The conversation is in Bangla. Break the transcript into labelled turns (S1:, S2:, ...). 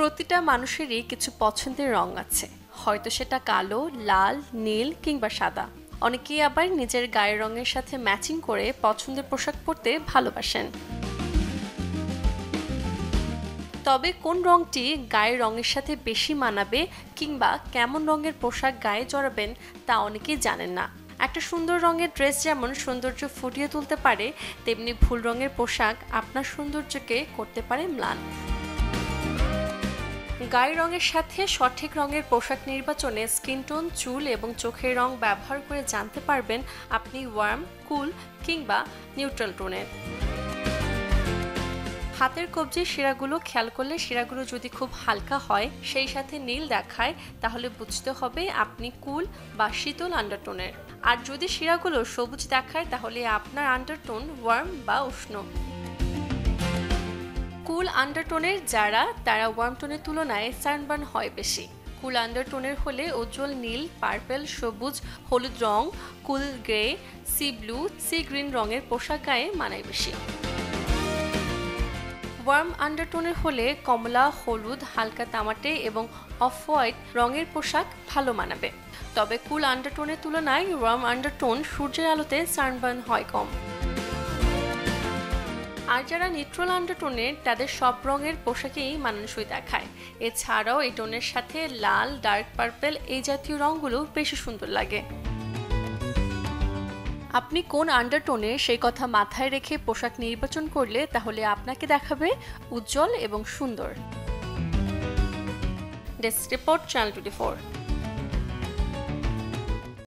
S1: প্রতিটা মানুষেরই কিছু পছন্দের রং আছে, হয়তো সেটা কালো, লাল, নীল কিংবা সাদা। অনেকেই আবার নিজের গায়ের রঙের সাথে ম্যাচিং করে পছন্দের পোশাক পরতে ভালোবাসেন। তবে কোন রংটি গায়ের রঙের সাথে বেশি মানাবে কিংবা কেমন রঙের পোশাক গায়ে জড়াবেন তা অনেকেই জানেন না। একটা সুন্দর রঙের ড্রেস যেমন সৌন্দর্য ফুটিয়ে তুলতে পারে, তেমনি ভুল রঙের পোশাক আপনার সৌন্দর্যকে করতে পারে ম্লান। গায়ের রঙের সাথে সঠিক রঙের পোশাক নির্বাচনে স্কিন টোন, চুল এবং চোখের রং ব্যবহার করে জানতে পারবেন আপনি ওয়ার্ম, কুল কিংবা নিউট্রাল টোনের। হাতের কবজির শিরাগুলো খেয়াল করলে শিরাগুলো যদি খুব হালকা হয়, সেই সাথে নীল দেখায়, তাহলে বুঝতে হবে আপনি কুল বা শীতল আন্ডারটোনের। আর যদি শিরাগুলো সবুজ দেখায়, তাহলে আপনার আন্ডারটোন ওয়ার্ম বা উষ্ণ। কুল আন্ডারটোনের যারা, তারা ওয়ার্ম টোনের তুলনায় সানবার্ন হয় বেশি। কুল আন্ডারটোনের হলে উজ্জ্বল নীল, পার্পল, সবুজ, হলুদ রং, cool grey, sea blue, sea green রঙের পোশাক গায়ে মানায় বেশি। ওয়ার্ম আন্ডারটোনের হলে কমলা, হলুদ, হালকা তামাটে এবং অফ হোয়াইট রঙের পোশাক ভালো মানাবে। তবে কুল আন্ডারটোনের তুলনায় ওয়ার্ম আন্ডারটোন সূর্যের আলোতে সানবার্ন হয় কম। আর যারা নিউট্রাল আন্ডারটোনের, তাদের সব রঙের পোশাকেই মানানসই দেখায়। এছাড়াও এই টোনের সাথে লাল, ডার্ক পার্পল এই জাতীয় রঙগুলো বেশি সুন্দর লাগে। আপনি কোন আন্ডারটোনের সেই কথা মাথায় রেখে পোশাক নির্বাচন করলে তাহলে আপনাকে দেখাবে উজ্জ্বল এবং সুন্দর। Desk report, channel 24।